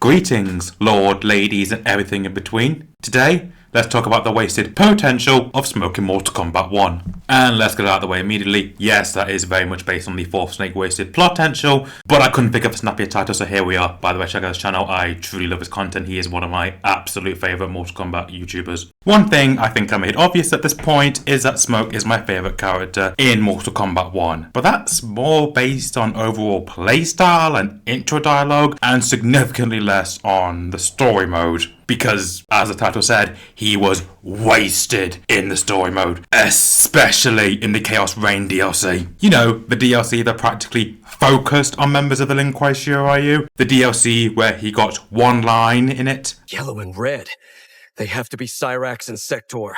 Greetings, lord, ladies, and everything in between. Today, let's talk about the wasted potential of Smoke in Mortal Kombat 1. And let's get it out of the way immediately. Yes, that is very much based on the fourth Snake wasted potential, but I couldn't pick up a snappier title, so here we are. By the way, check out his channel. I truly love his content. He is one of my absolute favourite Mortal Kombat YouTubers. One thing I think I made obvious at this point is that Smoke is my favourite character in Mortal Kombat 1. But that's more based on overall playstyle and intro dialogue, and significantly less on the story mode. Because, as the title said, he was wasted in the story mode, especially in the Chaos Reign DLC. You know, the DLC that practically focused on members of the Lin Kuei Shioryu. The DLC where he got one line in it. Yellow and red. They have to be Cyrax and Sector.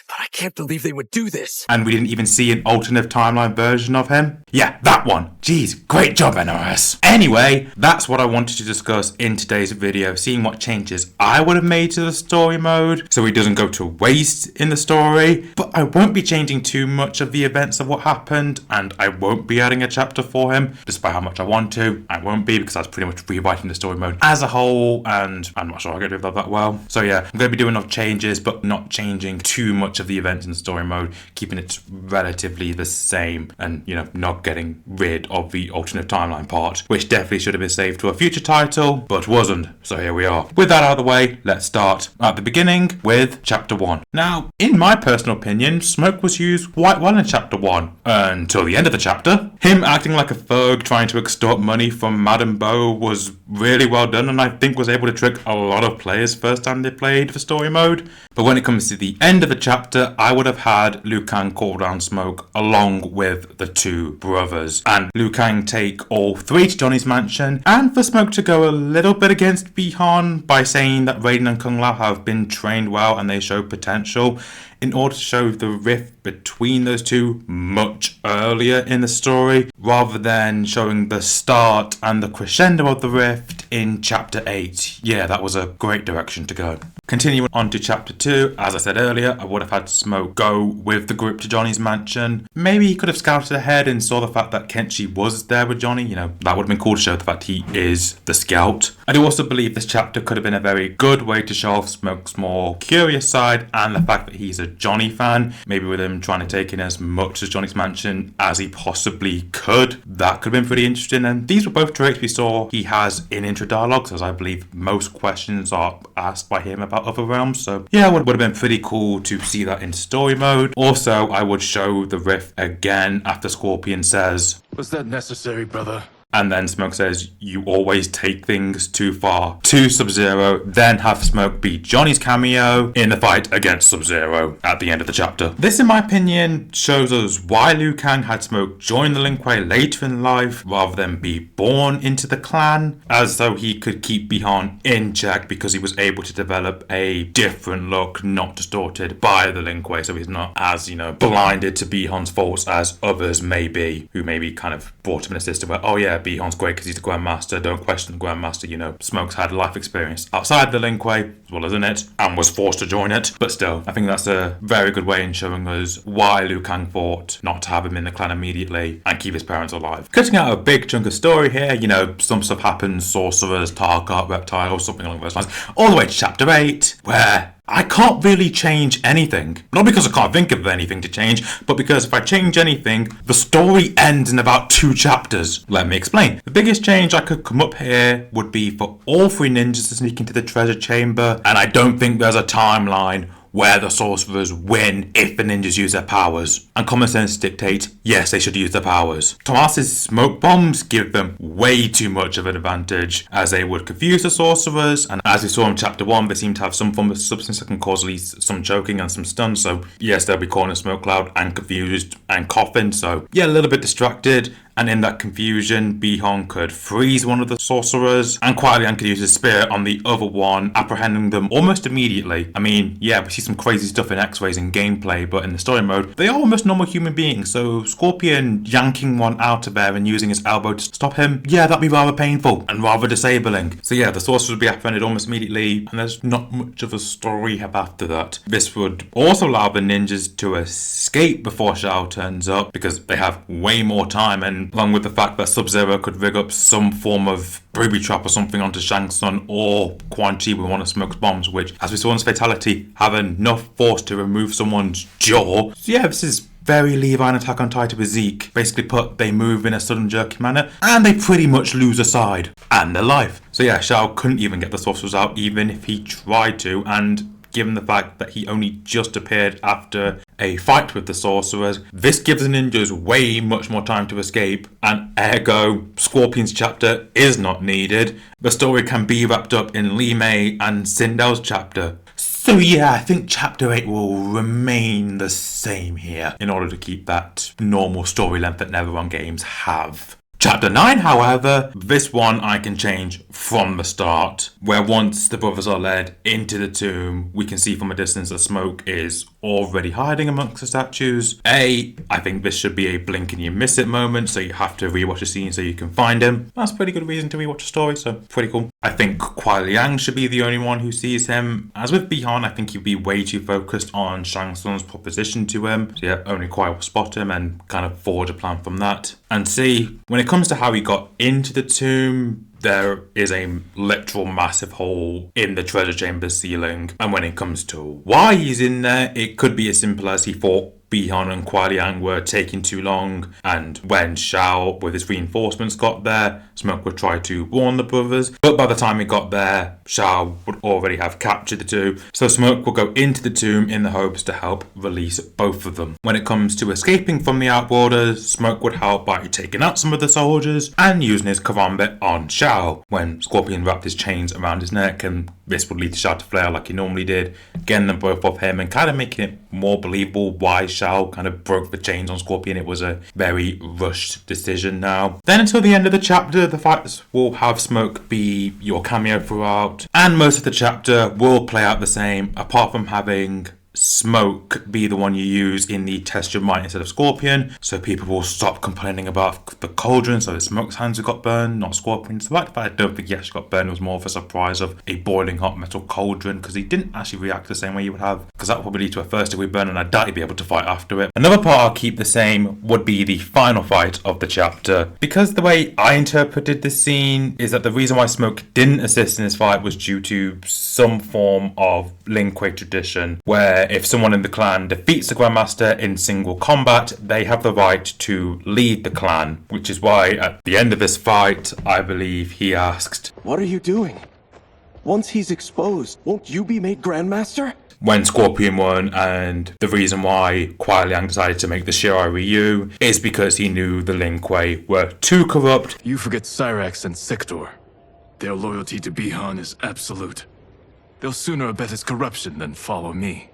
But I can't believe they would do this. And we didn't even see an alternate timeline version of him. Yeah, that one. Jeez, great job, NRS. Anyway, that's what I wanted to discuss in today's video, seeing what changes I would have made to the story mode so he doesn't go to waste in the story. But I won't be changing too much of the events of what happened, and I won't be adding a chapter for him, despite how much I want to. I won't be, because that's pretty much rewriting the story mode as a whole, and I'm not sure I'm going to do that well. So yeah, I'm going to be doing enough changes, but not changing too much of the events in story mode, keeping it relatively the same, and not getting rid of the alternate timeline part, which definitely should have been saved to a future title, but wasn't. So here we are. With that out of the way, let's start at the beginning with chapter 1. Now, in my personal opinion, Smoke was used quite well in chapter 1 until the end of the chapter. Him acting like a thug trying to extort money from Madame Bo was really well done, and I think was able to trick a lot of players first time they played the story mode. But when it comes to the end of the chapter, I would have had Liu Kang call down Smoke along with the two brothers, and Liu Kang take all three to Johnny's mansion, and for Smoke to go a little bit against Bi-Han by saying that Raiden and Kung Lao have been trained well and they show potential, in order to show the rift between those two much earlier in the story, rather than showing the start and the crescendo of the rift in chapter 8. Yeah, that was a great direction to go. Continuing on to chapter 2, as I said earlier, I would have had Smoke go with the group to Johnny's mansion. Maybe he could have scouted ahead and saw the fact that Kenshi was there with Johnny. That would have been cool to show the fact he is the scout. I do also believe this chapter could have been a very good way to show off Smoke's more curious side, and the fact that he's a Johnny fan, maybe with him trying to take in as much of Johnny's mansion as he possibly could. That could have been pretty interesting, and these were both traits we saw he has in intro dialogues, as I believe most questions are asked by him about other realms. So yeah, it would have been pretty cool to see that in story mode. Also, I would show the rift again after Scorpion says, "Was that necessary, brother?" And then Smoke says, "You always take things too far," to Sub-Zero, then have Smoke be Johnny's cameo in the fight against Sub-Zero at the end of the chapter. This, in my opinion, shows us why Liu Kang had Smoke join the Lin Kuei later in life rather than be born into the clan, as though he could keep Bi-Han in check because he was able to develop a different look, not distorted by the Lin Kuei, so he's not as, blinded to Bi-Han's faults as others may be, who maybe kind of brought him in a system where, oh yeah, Bi-Han's great because he's the Grandmaster, don't question the Grandmaster. Smoke's had life experience outside the Lin Kuei as well as in it, and was forced to join it. But still, I think that's a very good way in showing us why Liu Kang fought not to have him in the clan immediately and keep his parents alive. Cutting out a big chunk of story here, some stuff happens, sorcerers, Tarkart, reptiles, something along those lines, all the way to chapter 8, where I can't really change anything. Not because I can't think of anything to change, but because if I change anything, the story ends in about 2 chapters. Let me explain. The biggest change I could come up here would be for all 3 ninjas to sneak into the treasure chamber, and I don't think there's a timeline where the sorcerers win if the ninjas use their powers. And common sense dictates, yes, they should use their powers. Tomas's smoke bombs give them way too much of an advantage, as they would confuse the sorcerers, and as we saw in chapter 1, they seem to have some form of substance that can cause at least some choking and some stun, so yes, they'll be caught in a smoke cloud and confused and coughing, so yeah, a little bit distracted. And in that confusion, Bi-Han could freeze one of the sorcerers, and Kuai Liang could use his spear on the other one, apprehending them almost immediately. I mean, yeah, we see some crazy stuff in X-rays in gameplay, but in the story mode, they are almost normal human beings, so Scorpion yanking one out of there and using his elbow to stop him, yeah, that'd be rather painful and rather disabling. So yeah, the sorcerer would be apprehended almost immediately, and there's not much of a story after that. This would also allow the ninjas to escape before Shao turns up, because they have way more time, and And along with the fact that Sub-Zero could rig up some form of booby trap or something onto Shang Tsung or Quan Chi with one of Smoke's bombs, which, as we saw in his fatality, have enough force to remove someone's jaw. So yeah, this is very Levi and Attack on Titan with Zeke. Basically put, they move in a sudden jerky manner and they pretty much lose a side and their life. So yeah, Shao couldn't even get the sorcerers out even if he tried to, and given the fact that he only just appeared after a fight with the sorcerers, this gives the ninjas way much more time to escape, and ergo, Scorpion's chapter is not needed. The story can be wrapped up in Li Mei and Sindel's chapter. So yeah, I think chapter 8 will remain the same here in order to keep that normal story length that NetherRealm games have. Chapter 9, however, this one I can change from the start, where once the brothers are led into the tomb, we can see from a distance that Smoke is already hiding amongst the statues. I think this should be a blink and you miss it moment, so you have to rewatch the scene so you can find him. That's a pretty good reason to rewatch a story, so pretty cool. I think Kuai Liang should be the only one who sees him. As with Bi-Han, I think he'd be way too focused on Shang Tsung's proposition to him, so yeah, only Kuai will spot him and kind of forge a plan from that. And see, when it comes to how he got into the tomb, there is a literal massive hole in the treasure chamber ceiling. And when it comes to why he's in there, it could be as simple as he thought Bi-Han and Kuai Liang were taking too long, and when Shao with his reinforcements got there, Smoke would try to warn the brothers, but by the time he got there, Shao would already have captured the two, so Smoke will go into the tomb in the hopes to help release both of them. When it comes to escaping from the Outworlders, Smoke would help by taking out some of the soldiers and using his karambit on Shao, when Scorpion wrapped his chains around his neck, and this would lead to Shao to flare like he normally did, getting them both off him and kind of making it more believable why Shao kind of broke the chains on Scorpion. It was a very rushed decision now. Then until the end of the chapter, the fights will have Smoke be your cameo throughout, and most of the chapter will play out the same, apart from having Smoke be the one you use in the test your might instead of Scorpion, so people will stop complaining about the cauldron, so it's Smoke's hands who got burned, not Scorpion's. The fact that I don't think he actually got burned was more of a surprise of a boiling hot metal cauldron, because he didn't actually react the same way you would have, because that would probably lead to a first degree burn, and I doubt he'd be able to fight after it. Another part I'll keep the same would be the final fight of the chapter, because the way I interpreted this scene is that the reason why Smoke didn't assist in this fight was due to some form of Lin Kuei tradition, where if someone in the clan defeats the Grandmaster in single combat, they have the right to lead the clan, which is why at the end of this fight, I believe he asked, "What are you doing? Once he's exposed, won't you be made Grandmaster?" When Scorpion won, and the reason why Kuai Liang decided to make the Shirai Ryu is because he knew the Lin Kuei were too corrupt. You forget Cyrax and Sector. Their loyalty to Bi-Han is absolute. They'll sooner abet his corruption than follow me.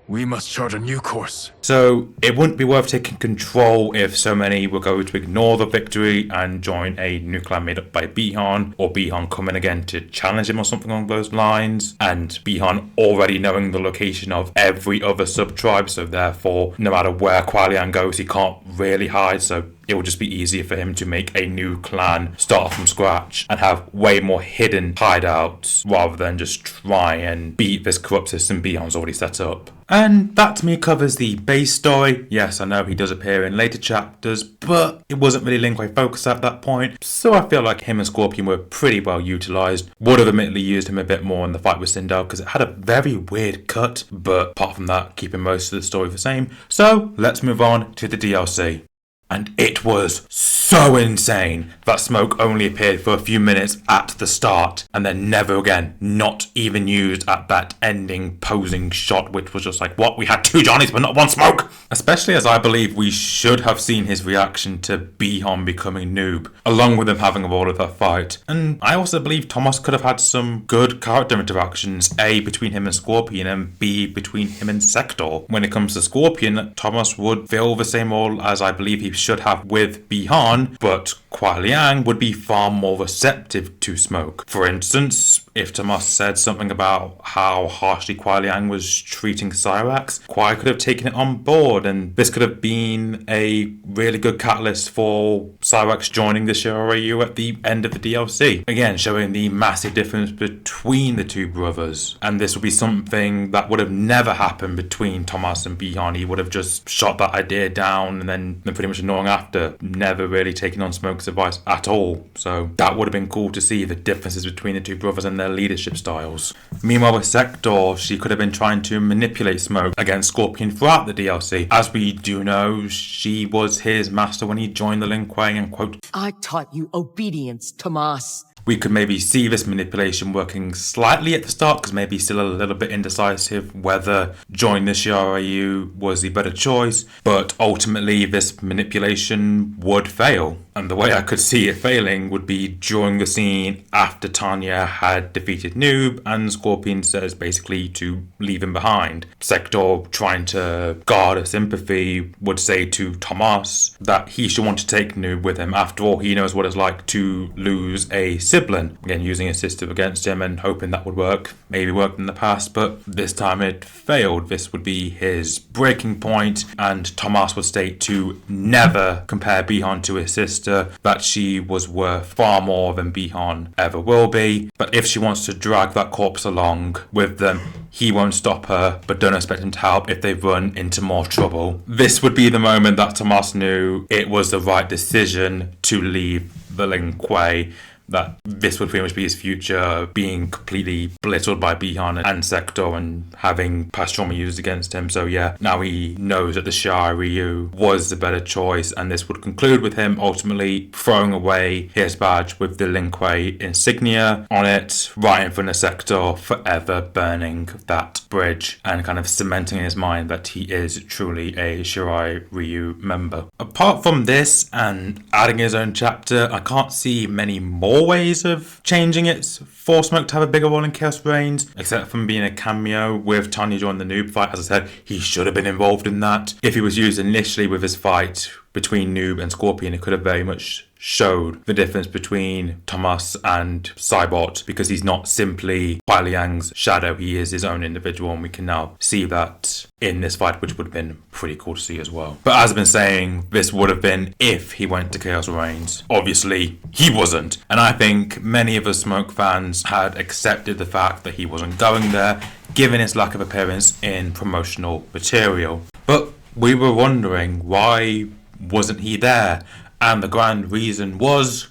We must chart a new course. So it wouldn't be worth taking control if so many were going to ignore the victory and join a new clan made up by Bi-Han, or Bi-Han coming again to challenge him or something along those lines, and Bi-Han already knowing the location of every other sub-tribe, so therefore no matter where Kuai Liang goes he can't really hide, so it will just be easier for him to make a new clan, start from scratch, and have way more hidden hideouts rather than just try and beat this corrupt system Bi-Han's already set up. And that to me covers the base story. Yes, I know he does appear in later chapters, but it wasn't really Lin Kuei focused at that point, so I feel like him and Scorpion were pretty well utilised. Would have admittedly used him a bit more in the fight with Sindel because it had a very weird cut, but apart from that, keeping most of the story the same. So let's move on to the DLC. And it was so insane that Smoke only appeared for a few minutes at the start and then never again, not even used at that ending posing shot, which was just like, what, we had two Johnnies but not one Smoke? Especially as I believe we should have seen his reaction to Bi-Han becoming noob, along with him having avoided that fight. And I also believe Thomas could have had some good character interactions, A, between him and Scorpion, and B, between him and Sector. When it comes to Scorpion, Thomas would fill the same role as I believe he should have with Bi-Han, but Kuai Liang would be far more receptive to Smoke. For instance, if Tomas said something about how harshly Kuai Liang was treating Cyrax, Kuai could have taken it on board, and this could have been a really good catalyst for Cyrax joining the Shiryu at the end of the DLC. Again, showing the massive difference between the two brothers. And this would be something that would have never happened between Tomas and Bi-Han. He would have just shot that idea down and then pretty much ignoring after, never really taking on Smoke's advice at all. So that would have been cool to see the differences between the two brothers and their leadership styles. Meanwhile with Sector, she could have been trying to manipulate Smoke against Scorpion throughout the DLC. As we do know, she was his master when he joined the Lin Kuei and quote, I taught you obedience, Tomas. we could maybe see this manipulation working slightly at the start, because maybe still a little bit indecisive whether joining the Shiryu was the better choice, but ultimately this manipulation would fail. And the way I could see it failing would be during the scene after Tanya had defeated Noob and Scorpion says basically to leave him behind. Sector, trying to garner sympathy, would say to Tomas that he should want to take Noob with him. After all, he knows what it's like to lose a sibling. Again, using his sister against him and hoping that would work. Maybe worked in the past, but this time it failed. This would be his breaking point, and Tomas would state to never compare Bi-Han to his sister, that she was worth far more than Bi-Han ever will be. But if she wants to drag that corpse along with them, he won't stop her, but don't expect him to help if they run into more trouble. This would be the moment that Tomas knew it was the right decision to leave the Lin Kuei, that this would pretty much be his future, being completely belittled by Bi-Han and Sector and having past trauma used against him. So yeah, now he knows that the Shiryu was the better choice, and this would conclude with him ultimately throwing away his badge with the Lin Kuei insignia on it, right in front of Sector, forever burning that bridge and kind of cementing in his mind that he is truly a Shiryu member. Apart from this and adding his own chapter, I can't see many more ways of changing it for Smoke to have a bigger role in Chaos Reigns, except from being a cameo with Tanya during the Noob fight. As I said, he should have been involved in that. If he was used initially with his fight between Noob and Scorpion, it could have very much showed the difference between Tomas and Cybot, because he's not simply Kuai Liang's shadow, he is his own individual, and we can now see that in this fight, which would have been pretty cool to see as well. But as I've been saying, this would have been if he went to Chaos Reigns. Obviously, he wasn't, and I think many of us Smoke fans had accepted the fact that he wasn't going there, given his lack of appearance in promotional material. But we were wondering, why wasn't he there? And the grand reason was,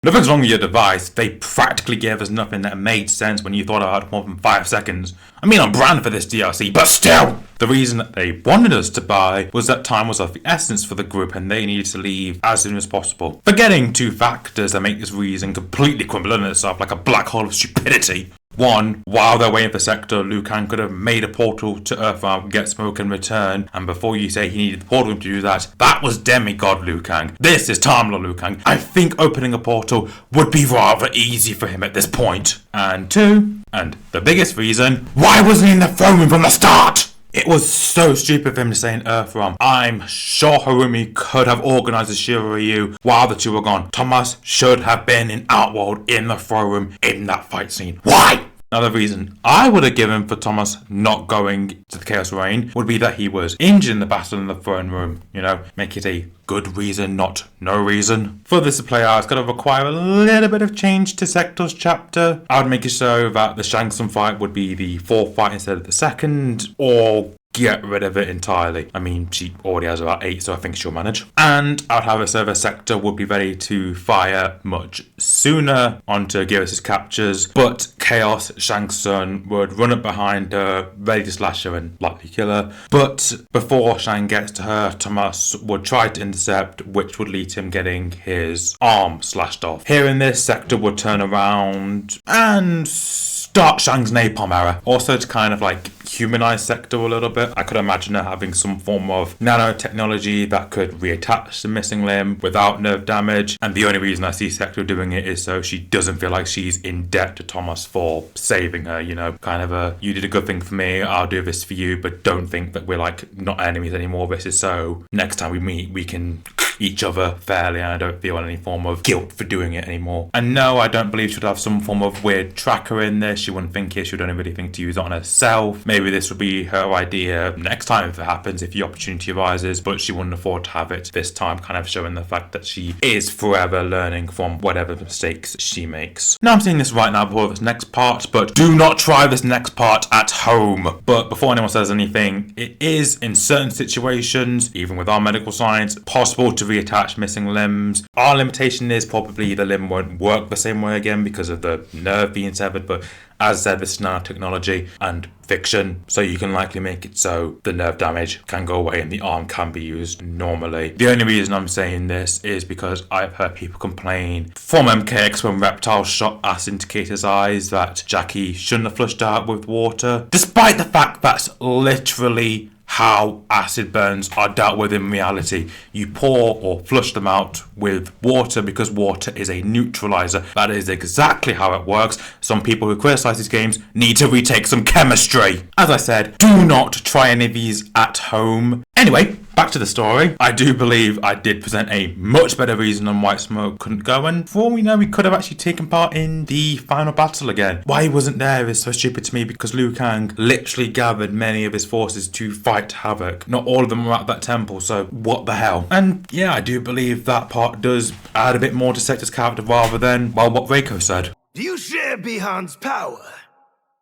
nothing's wrong with your device. They practically gave us nothing that made sense when you thought I had more than 5 seconds. I mean, I'm brand for this DLC, but still! The reason that they wanted us to buy was that time was of the essence for the group and they needed to leave as soon as possible. Forgetting 2 factors that make this reason completely crumble on itself like a black hole of stupidity. One, while they're waiting for Sector, Liu Kang could have made a portal to Earthrealm, get Smoke in return, and before you say he needed the portal room to do that, that was demigod Liu Kang. This is Time Lord Liu Kang. I think opening a portal would be rather easy for him at this point. And 2, and the biggest reason, why wasn't he in the throne room from the start? It was so stupid for him to stay in Earthrealm. I'm sure Harumi could have organised a Shiryu while the two were gone. Tomas should have been in Outworld in the throne room in that fight scene. Why? Another reason I would have given for Tomas not going to the Chaos Reign would be that he was injured in the battle in the throne room. You know, make it a good reason, not no reason. For this to play out, it's going to require a little bit of change to Sector's chapter. I would make it so that the Shang Tsung fight would be the 4th fight instead of the 2nd, or get rid of it entirely. I mean, she already has about 8, so I think she'll manage. And I'd have it so the Sector would be ready to fire much sooner onto Geras' captures, but Chaos Shang Tsung would run up behind her, ready to slash her and likely kill her. But before Shang gets to her, Tomas would try to intercept, which would lead to him getting his arm slashed off. Hearing this, Sector would turn around and start Shang's napalm era. Also to kind of like humanize Sector a little bit. I could imagine her having some form of nanotechnology that could reattach the missing limb without nerve damage. And the only reason I see Sector doing it is so she doesn't feel like she's in debt to Tomas for saving her, you know, kind of a, you did a good thing for me, I'll do this for you, but don't think that we're like not enemies anymore. This is so next time we meet, we can each other fairly, and I don't feel any form of guilt for doing it anymore. And no, I don't believe she'd have some form of weird tracker in this. She wouldn't think it. She would only really think to use it on herself. Maybe this would be her idea next time if it happens, if the opportunity arises, but she wouldn't afford to have it this time, kind of showing the fact that she is forever learning from whatever mistakes she makes. Now I'm seeing this right now before this next part, but do not try this next part at home. But before anyone says anything, it is in certain situations, even with our medical science, possible to reattach missing limbs. Our limitation is probably the limb won't work the same way again because of the nerve being severed, but as I said, this is nanotechnology and fiction, so you can likely make it so the nerve damage can go away and the arm can be used normally. The only reason I'm saying this is because I've heard people complain from MKX when Reptile shot acid into Kate's eyes that Jackie shouldn't have flushed out with water, despite the fact that's literally how acid burns are dealt with in reality. You pour or flush them out with water because water is a neutralizer. That is exactly how it works. Some people who criticize these games need to retake some chemistry. As I said, do not try any of these at home. Anyway, back to the story. I do believe I did present a much better reason on why Smoke couldn't go, and for all we know, he could have actually taken part in the final battle again. Why he wasn't there is so stupid to me because Liu Kang literally gathered many of his forces to fight Havoc. Not all of them were at that temple, so what the hell? And yeah, I do believe that part does add a bit more to Sector's character rather than, well, what Reiko said. Do you share Bihan's power?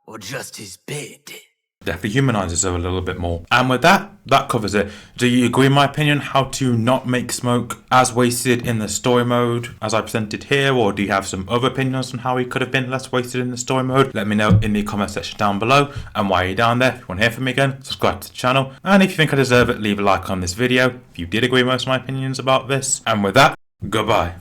Or just his bid? Definitely humanizes her a little bit more. And with that, that covers it. Do you agree in my opinion how to not make Smoke as wasted in the story mode as I presented here, or do you have some other opinions on how he could have been less wasted in the story mode? Let me know in the comment section down below. And while you're down there, if you want to hear from me again, subscribe to the channel. And if you think I deserve it, leave a like on this video if you did agree with most of my opinions about this. And with that, goodbye.